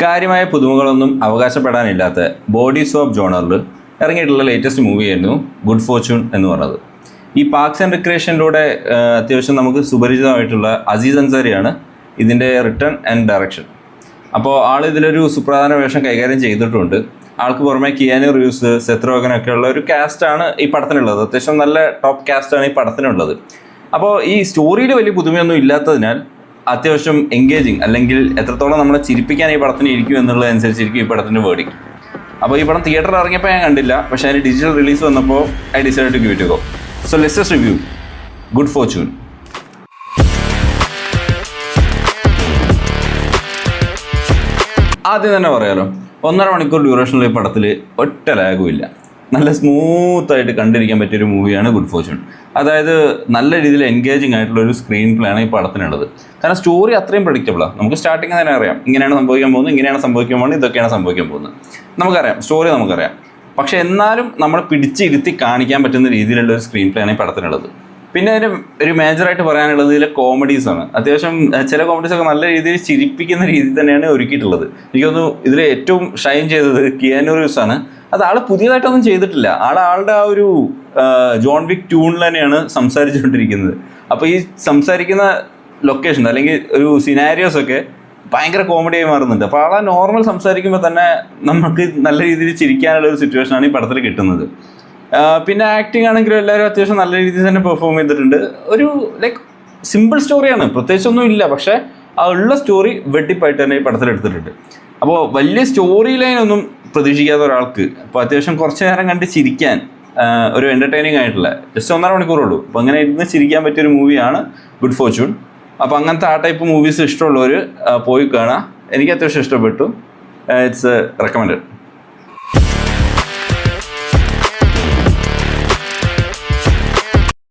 കാര്യമായ പുതുമകളൊന്നും അവകാശപ്പെടാനില്ലാത്ത ബോഡി സോപ്പ് ജോണറിൽ ഇറങ്ങിയിട്ടുള്ള ലേറ്റസ്റ്റ് മൂവിയായിരുന്നു ഗുഡ് ഫോർച്യൂൺ എന്ന് പറഞ്ഞത്. ഈ പാർക്സ് ആൻഡ് റിക്രിയേഷനിലൂടെ അത്യാവശ്യം നമുക്ക് സുപരിചിതമായിട്ടുള്ള അസീസ് അൻസാരിയാണ് ഇതിൻ്റെ റിട്ടേൺ ആൻഡ് ഡയറക്ഷൻ. അപ്പോൾ ആൾ ഇതിലൊരു സുപ്രധാന വേഷം കൈകാര്യം ചെയ്തിട്ടുണ്ട്. ആൾക്ക് പുറമെ കിയാനു റീവ്സ്, സെത്ത് റോഗനൊക്കെ ഉള്ള ഒരു കാസ്റ്റാണ് ഈ പടത്തിനുള്ളത്. അത്യാവശ്യം നല്ല ടോപ്പ് കാസ്റ്റാണ് ഈ പടത്തിനുള്ളത്. അപ്പോൾ ഈ സ്റ്റോറിയിൽ വലിയ പുതുമയൊന്നും ഇല്ലാത്തതിനാൽ അത്യാവശ്യം എൻഗേജിങ്, അല്ലെങ്കിൽ എത്രത്തോളം നമ്മളെ ചിരിപ്പിക്കാൻ ഈ പടത്തിന് ഇരിക്കും എന്നുള്ളതനുസരിച്ചിരിക്കും ഈ പടത്തിൻ്റെ വേർഡിങ്. അപ്പോൾ ഈ പടം തിയേറ്ററിൽ ഇറങ്ങിയപ്പോൾ ഞാൻ കണ്ടില്ല, പക്ഷേ അതിന് ഡിജിറ്റൽ റിലീസ് വന്നപ്പോൾ I decide to give it a go. So let's just review Good Fortune. ആദ്യം തന്നെ പറയാലോ, 1.5 മണിക്കൂർ ഡ്യൂറേഷനുള്ള ഈ പടത്തിൽ ഒറ്റ ലാഗും ഇല്ല. നല്ല സ്മൂത്തായിട്ട് കണ്ടിരിക്കാൻ പറ്റിയൊരു മൂവിയാണ് ഗുഡ് ഫോർച്യൂൺ. അതായത് നല്ല രീതിയിൽ എൻഗേജിങ് ആയിട്ടുള്ള ഒരു സ്ക്രീൻ പ്ലേ ആണ് ഈ പടത്തിനുള്ളത്. കാരണം സ്റ്റോറി അത്രയും പ്രഡിക്റ്റബിളാണ്. നമുക്ക് സ്റ്റാർട്ടിങ് തന്നെ അറിയാം ഇങ്ങനെയാണ് സംഭവിക്കാൻ പോകുന്നത്, ഇങ്ങനെയാണ് സംഭവിക്കാൻ പോകുന്നത്, ഇതൊക്കെയാണ് സംഭവിക്കാൻ പോകുന്നത്. നമുക്കറിയാം, സ്റ്റോറി നമുക്കറിയാം. പക്ഷെ എന്നാലും നമ്മളെ പിടിച്ചിരുത്തി കാണിക്കാൻ പറ്റുന്ന രീതിയിലുള്ള ഒരു സ്ക്രീൻ പ്ലേ ആണ് ഈ പടത്തിനുള്ളത്. പിന്നെ അതിന് ഒരു മേജറായിട്ട് പറയാനുള്ളത് ഇതിലെ കോമഡീസാണ്. അത്യാവശ്യം ചില കോമഡീസൊക്കെ നല്ല രീതിയിൽ ചിരിപ്പിക്കുന്ന രീതിയിൽ തന്നെയാണ് ഒരുക്കിയിട്ടുള്ളത്. എനിക്ക് തോന്നുന്നു ഇതിൽ ഏറ്റവും ഷൈൻ ചെയ്തത് കിയാനു റീവ്സ് ആണ്. അത് ആൾ പുതിയതായിട്ടൊന്നും ചെയ്തിട്ടില്ല. ആളുടെ ആ ഒരു ജോൺ വിക്ക് ട്യൂണിൽ തന്നെയാണ് സംസാരിച്ചുകൊണ്ടിരിക്കുന്നത്. അപ്പോൾ ഈ സംസാരിക്കുന്ന ലൊക്കേഷൻ അല്ലെങ്കിൽ ഒരു സിനാരിയോസൊക്കെ ഭയങ്കര കോമഡിയായി മാറുന്നുണ്ട്. അപ്പോൾ ആളെ നോർമൽ സംസാരിക്കുമ്പോൾ തന്നെ നമുക്ക് നല്ല രീതിയിൽ ചിരിക്കാനുള്ള ഒരു സിറ്റുവേഷനാണ് ഈ പടത്തിൽ കിട്ടുന്നത്. പിന്നെ ആക്ടിങ് ആണെങ്കിലും എല്ലാവരും അത്യാവശ്യം നല്ല രീതിയിൽ തന്നെ പെർഫോം ചെയ്തിട്ടുണ്ട്. ഒരു ലൈക്ക് സിമ്പിൾ സ്റ്റോറിയാണ്, പ്രത്യേകിച്ചൊന്നും ഇല്ല. പക്ഷേ ആ ഉള്ള സ്റ്റോറി വെട്ടിപ്പായിട്ട് തന്നെ ഈ പടത്തിൽ എടുത്തിട്ടുണ്ട്. അപ്പോൾ വലിയ സ്റ്റോറി ലൈനൊന്നും പ്രതീക്ഷിക്കാത്ത ഒരാൾക്ക് അപ്പോൾ അത്യാവശ്യം കുറച്ച് നേരം കണ്ട് ചിരിക്കാൻ ഒരു എൻ്റർടൈനിങ് ആയിട്ടുള്ള ജസ്റ്റ് 1.5 മണിക്കൂറുള്ളൂ. അപ്പോൾ അങ്ങനെ ഇരുന്ന് ചിരിക്കാൻ പറ്റിയൊരു മൂവിയാണ് ഗുഡ് ഫോർച്യൂൺ. അപ്പോൾ അങ്ങനത്തെ ആ ടൈപ്പ് മൂവീസ് ഇഷ്ടമുള്ളവർ പോയി കാണാം. എനിക്ക് അത്യാവശ്യം ഇഷ്ടപ്പെട്ടു. It's recommended.